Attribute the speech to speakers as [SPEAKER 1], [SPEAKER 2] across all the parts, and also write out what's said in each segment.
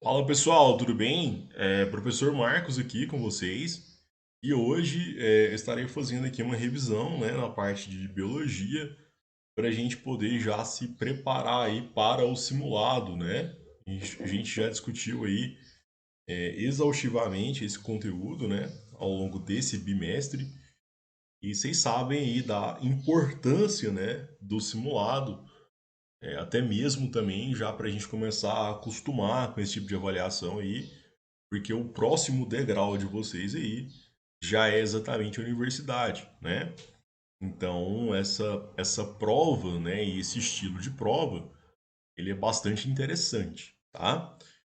[SPEAKER 1] Fala pessoal, tudo bem? Professor Marcos aqui com vocês e hoje estarei fazendo aqui uma revisão, né, na parte de biologia para a gente poder já se preparar aí para o simulado, né? A gente já discutiu aí exaustivamente esse conteúdo, né, ao longo desse bimestre e vocês sabem aí da importância, né, do simulado, até mesmo também já para a gente começar a acostumar com esse tipo de avaliação aí. Porque o próximo degrau de vocês aí já é exatamente a universidade, né? Então, essa prova, né, e esse estilo de prova, ele é bastante interessante, tá?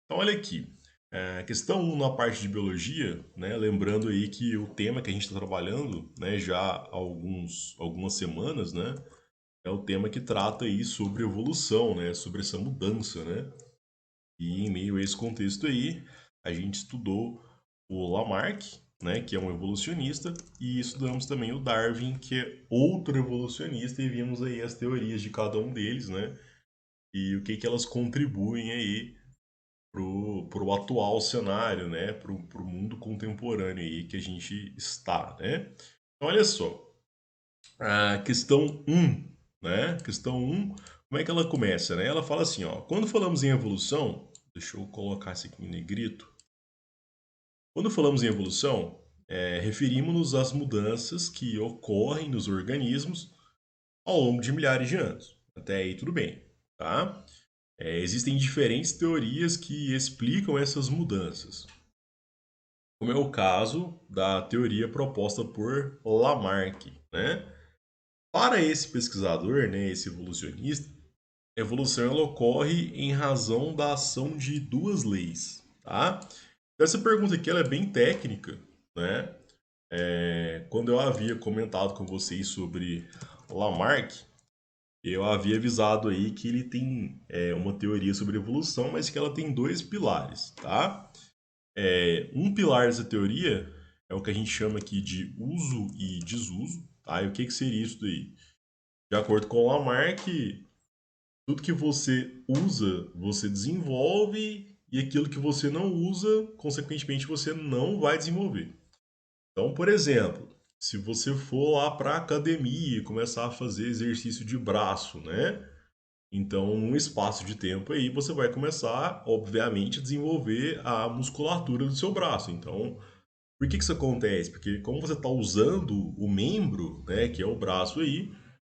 [SPEAKER 1] Então, olha aqui. Questão 1 na parte de biologia, né? Lembrando aí que o tema que a gente está trabalhando, né, já há algumas semanas, né? É o tema que trata aí sobre evolução, né? Sobre essa mudança, né? E em meio a esse contexto aí, a gente estudou o Lamarck, né, que é um evolucionista, e estudamos também o Darwin, que é outro evolucionista, e vimos aí as teorias de cada um deles, né, e o que que elas contribuem aí pro atual cenário, né, pro mundo contemporâneo aí que a gente está, né. Então, olha só, a questão um, né, questão um, como é que ela começa, né? Ela fala assim, ó, quando falamos em evolução, deixa eu colocar isso aqui em negrito. Quando falamos em evolução, referimos-nos às mudanças que ocorrem nos organismos ao longo de milhares de anos. Até aí tudo bem, tá? Existem diferentes teorias que explicam essas mudanças, como é o caso da teoria proposta por Lamarck, né? Para esse pesquisador, né, esse evolucionista, a evolução ela ocorre em razão da ação de duas leis, tá? Então, essa pergunta aqui ela é bem técnica, né? Quando eu havia comentado com vocês sobre Lamarck, eu havia avisado aí que ele tem uma teoria sobre evolução, mas que ela tem dois pilares, tá? Um pilar dessa teoria é o que a gente chama aqui de uso e desuso, tá? E o que que seria isso daí? De acordo com Lamarck, tudo que você usa, você desenvolve, e aquilo que você não usa, consequentemente, você não vai desenvolver. Então, por exemplo, se você for lá para a academia e começar a fazer exercício de braço, né? Então, num espaço de tempo aí, você vai começar, obviamente, a desenvolver a musculatura do seu braço. Então, por que que isso acontece? Porque como você está usando o membro, né, que é o braço aí,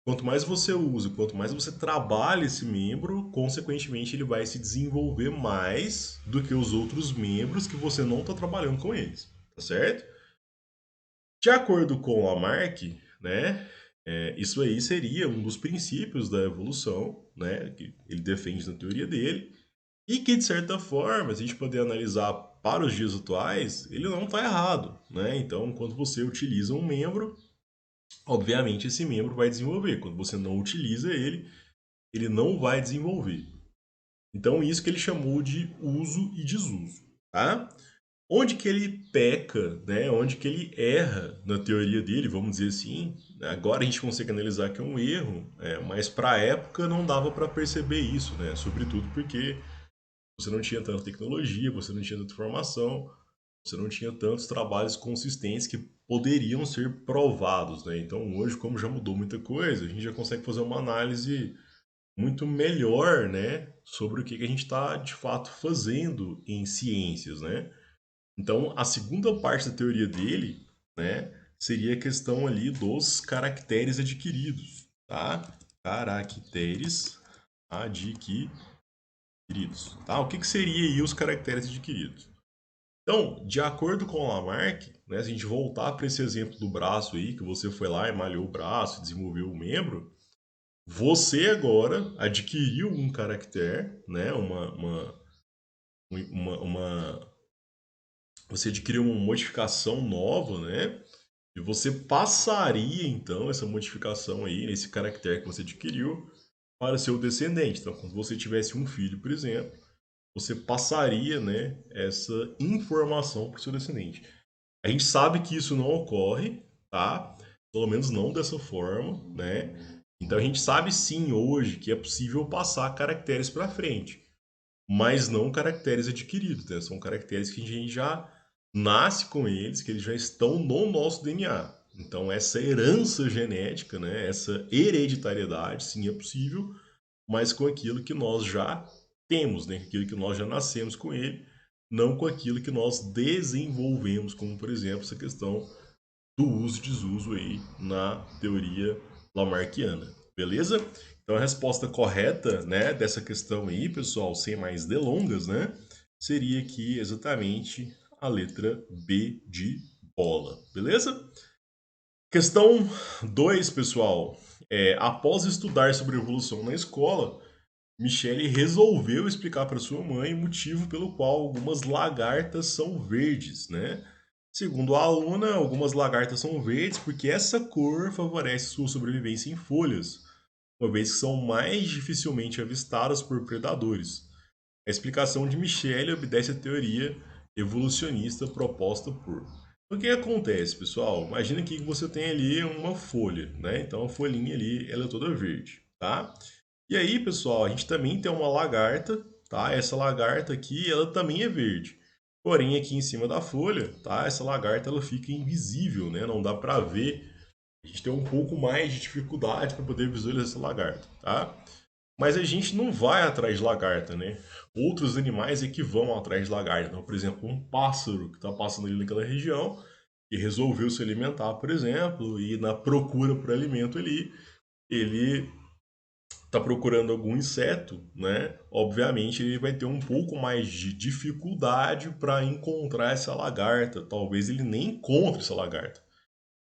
[SPEAKER 1] quanto mais você usa, quanto mais você trabalha esse membro, consequentemente ele vai se desenvolver mais do que os outros membros que você não está trabalhando com eles, tá certo? De acordo com Lamarck, né, isso aí seria um dos princípios da evolução, né, que ele defende na teoria dele, e que, de certa forma, se a gente poder analisar para os dias atuais, ele não está errado, né? Então, quando você utiliza um membro, obviamente esse membro vai desenvolver. Quando você não utiliza ele, ele não vai desenvolver. Então, isso que ele chamou de uso e desuso, tá? Onde que ele peca, né? Onde que ele erra na teoria dele, vamos dizer assim. Agora a gente consegue analisar que é um erro, mas para a época não dava para perceber isso, né? Sobretudo porque você não tinha tanta tecnologia, você não tinha tanta informação, você não tinha tantos trabalhos consistentes que poderiam ser provados, né? Então hoje, como já mudou muita coisa, a gente já consegue fazer uma análise muito melhor, né, sobre o que que a gente está de fato fazendo em ciências, né? Então, a segunda parte da teoria dele, né, seria a questão ali dos caracteres adquiridos, tá? Caracteres adquiridos, tá? O que que seria aí os caracteres adquiridos? Então, de acordo com o Lamarck, né, se a gente voltar para esse exemplo do braço aí, que você foi lá e malhou o braço, desenvolveu o membro, você agora adquiriu um caractere, né, você adquiriu uma modificação nova, né, e você passaria então essa modificação aí, esse caractere que você adquiriu, para seu descendente. Então, quando você tivesse um filho, por exemplo, você passaria, né, essa informação para o seu descendente. A gente sabe que isso não ocorre, tá? Pelo menos não dessa forma, né? Então a gente sabe sim hoje que é possível passar caracteres para frente. mas não caracteres adquiridos, né? São caracteres que a gente já nasce com eles, que eles já estão no nosso DNA. Então, essa herança genética, né? Essa hereditariedade, sim, é possível, mas com aquilo que nós já temos, né? Aquilo que nós já nascemos com ele, não com aquilo que nós desenvolvemos, como, por exemplo, essa questão do uso e desuso aí na teoria lamarckiana, beleza? Então a resposta correta, né, dessa questão aí, pessoal, sem mais delongas, né, seria aqui exatamente a letra B de bola, beleza? Questão 2, pessoal. Após estudar sobre evolução na escola, Michele resolveu explicar para sua mãe o motivo pelo qual algumas lagartas são verdes, né? Segundo a aluna, algumas lagartas são verdes porque essa cor favorece sua sobrevivência em folhas, uma vez que são mais dificilmente avistadas por predadores. A explicação de Michele obedece à teoria evolucionista proposta por. O que acontece, pessoal? Imagina que você tem ali uma folha, né? Então a folhinha ali, ela é toda verde, tá? E aí, pessoal, a gente também tem uma lagarta, tá? Essa lagarta aqui, ela também é verde. Porém, aqui em cima da folha, tá? Essa lagarta ela fica invisível, né? Não dá para ver. A gente tem um pouco mais de dificuldade para poder visualizar essa lagarta, tá? Mas a gente não vai atrás de lagarta, né? Outros animais é que vão atrás de lagarta. Então, por exemplo, um pássaro que está passando ali naquela região e resolveu se alimentar, por exemplo, e na procura por alimento ali, ele está procurando algum inseto, né? Obviamente ele vai ter um pouco mais de dificuldade para encontrar essa lagarta. Talvez ele nem encontre essa lagarta,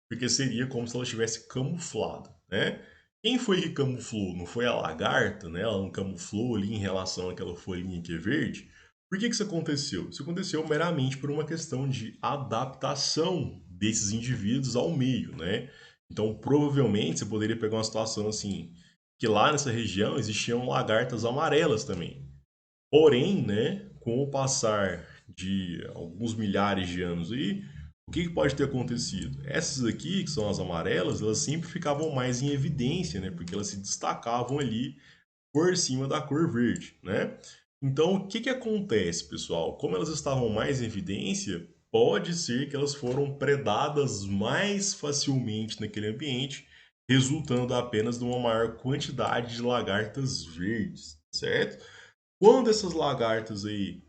[SPEAKER 1] porque seria como se ela estivesse camuflada, né? Quem foi que camuflou? Não foi a lagarta, né? Ela não camuflou ali em relação àquela folhinha que é verde. Por que isso aconteceu? Isso aconteceu meramente por uma questão de adaptação desses indivíduos ao meio, né? Então, provavelmente, você poderia pegar uma situação assim, que lá nessa região existiam lagartas amarelas também. Porém, né, com o passar de alguns milhares de anos aí, o que pode ter acontecido? Essas aqui, que são as amarelas, elas sempre ficavam mais em evidência, né, porque elas se destacavam ali por cima da cor verde, né? Então, o que acontece, pessoal? Como elas estavam mais em evidência, pode ser que elas foram predadas mais facilmente naquele ambiente, resultando apenas de uma maior quantidade de lagartas verdes, certo? Quando essas lagartas aí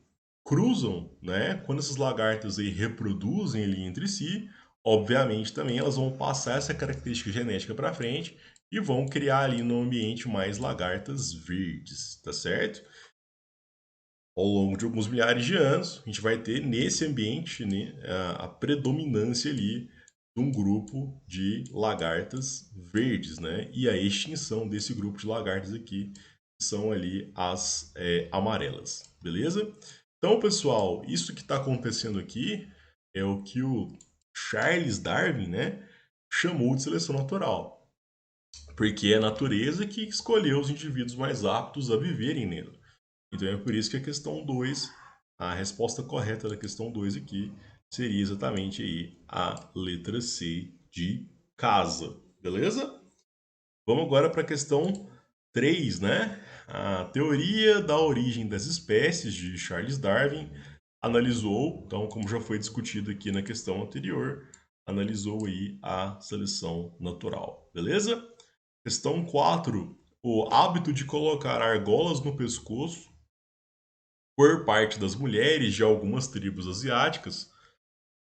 [SPEAKER 1] cruzam, né? Quando essas lagartas aí reproduzem ali entre si, obviamente também elas vão passar essa característica genética para frente e vão criar ali no ambiente mais lagartas verdes, tá certo? Ao longo de alguns milhares de anos, a gente vai ter nesse ambiente, né, a predominância ali de um grupo de lagartas verdes, né? E a extinção desse grupo de lagartas aqui, que são ali as amarelas, beleza? Então, pessoal, isso que está acontecendo aqui é o que o Charles Darwin, né, chamou de seleção natural, porque é a natureza que escolheu os indivíduos mais aptos a viverem nele. Então é por isso que a questão 2, a resposta correta da questão 2 aqui seria exatamente aí a letra C de casa, beleza? Vamos agora para a questão 3, né? A teoria da origem das espécies de Charles Darwin analisou, então como já foi discutido aqui na questão anterior, analisou aí a seleção natural, beleza? Questão 4, o hábito de colocar argolas no pescoço por parte das mulheres de algumas tribos asiáticas,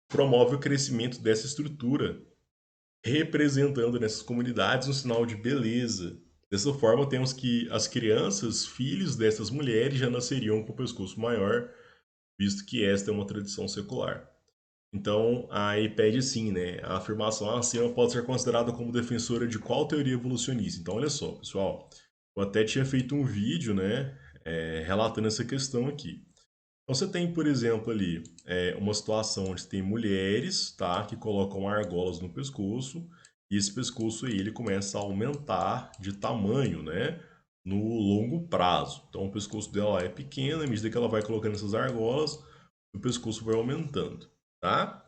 [SPEAKER 1] promove o crescimento dessa estrutura, representando nessas comunidades um sinal de beleza. Dessa forma, temos que as crianças, filhos dessas mulheres, já nasceriam com o pescoço maior, visto que esta é uma tradição secular. Então, aí pede assim, né? A afirmação acima pode ser considerada como defensora de qual teoria evolucionista? Então, olha só, pessoal, eu até tinha feito um vídeo, né, relatando essa questão aqui. Então você tem, por exemplo, ali uma situação onde tem mulheres, tá, que colocam argolas no pescoço e esse pescoço aí ele começa a aumentar de tamanho, né, no longo prazo. Então o pescoço dela é pequeno, à medida que ela vai colocando essas argolas, o pescoço vai aumentando, tá?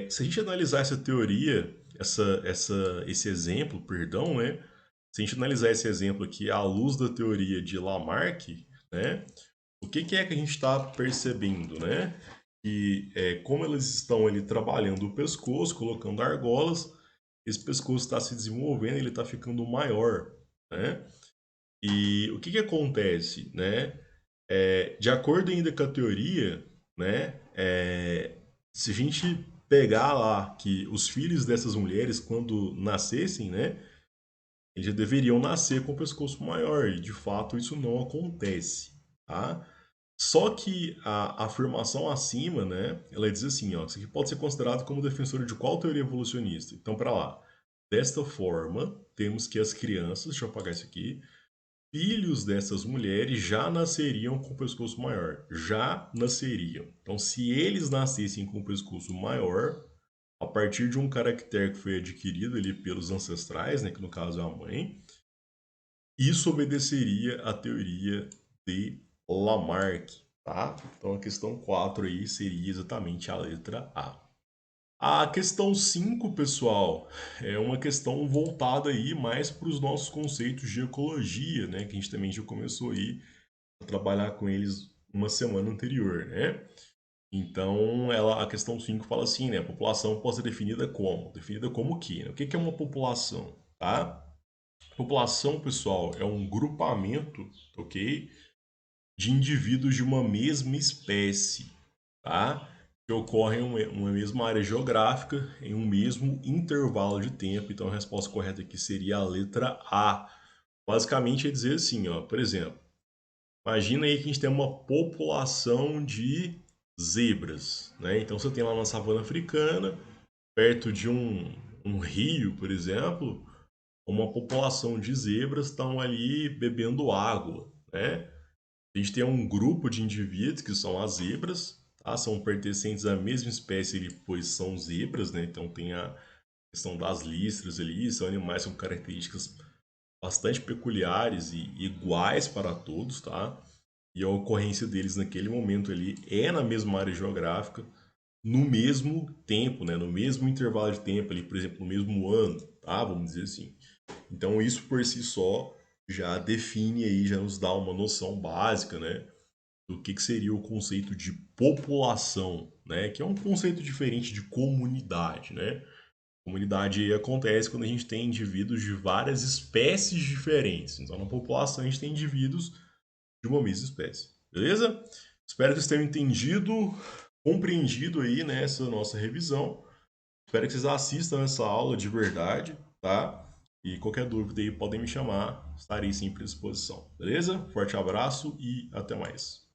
[SPEAKER 1] Se a gente analisar essa teoria, esse exemplo, perdão, né? Se a gente analisar esse exemplo aqui à luz da teoria de Lamarck, né? O que é que a gente está percebendo, né? Que como elas estão ali trabalhando o pescoço, colocando argolas, esse pescoço está se desenvolvendo, ele está ficando maior, né? E o que acontece, né? De acordo ainda com a teoria, né? Se a gente pegar lá que os filhos dessas mulheres, quando nascessem, né? Eles já deveriam nascer com o pescoço maior, e de fato isso não acontece, tá? Só que a afirmação acima, né, ela diz assim, ó, isso aqui pode ser considerado como defensora de qual teoria evolucionista? Então, para lá. Desta forma, temos que as crianças, deixa eu apagar isso aqui, filhos dessas mulheres já nasceriam com o pescoço maior. Já nasceriam. Então, se eles nascessem com o pescoço maior, a partir de um caractere que foi adquirido ali pelos ancestrais, né, que no caso é a mãe, isso obedeceria à teoria de Lamarck, tá? Então a questão 4 aí seria exatamente a letra A. A questão 5, pessoal, é uma questão voltada aí mais para os nossos conceitos de ecologia, né? Que a gente também já começou aí a trabalhar com eles uma semana anterior, né? Então, a questão 5 fala assim, né? A população pode ser definida como? Definida como o quê? Né? O que é uma população, tá? População, pessoal, é um grupamento, ok? De indivíduos de uma mesma espécie, tá? Que ocorre em uma mesma área geográfica, em um mesmo intervalo de tempo. Então a resposta correta aqui seria a letra A. Basicamente é dizer assim, ó, por exemplo, imagina aí que a gente tem uma população de zebras, né? Então você tem lá na savana africana, perto de um rio, por exemplo, uma população de zebras estão ali bebendo água, né? A gente tem um grupo de indivíduos que são as zebras, tá? São pertencentes à mesma espécie, pois são zebras, né? Então tem a questão das listras ali, são animais com características bastante peculiares e iguais para todos, tá? E a ocorrência deles naquele momento ali é na mesma área geográfica, no mesmo tempo, né? No mesmo intervalo de tempo ali, por exemplo, no mesmo ano, tá? Vamos dizer assim. Então isso por si só já define aí, já nos dá uma noção básica, né, do que seria o conceito de população, né, que é um conceito diferente de comunidade, né. Comunidade acontece quando a gente tem indivíduos de várias espécies diferentes. Então na população a gente tem indivíduos de uma mesma espécie, beleza? Espero que vocês tenham entendido, compreendido aí nessa nossa revisão. Espero que vocês assistam essa aula de verdade, tá? E qualquer dúvida aí podem me chamar, estarei sempre à disposição, beleza? Forte abraço e até mais.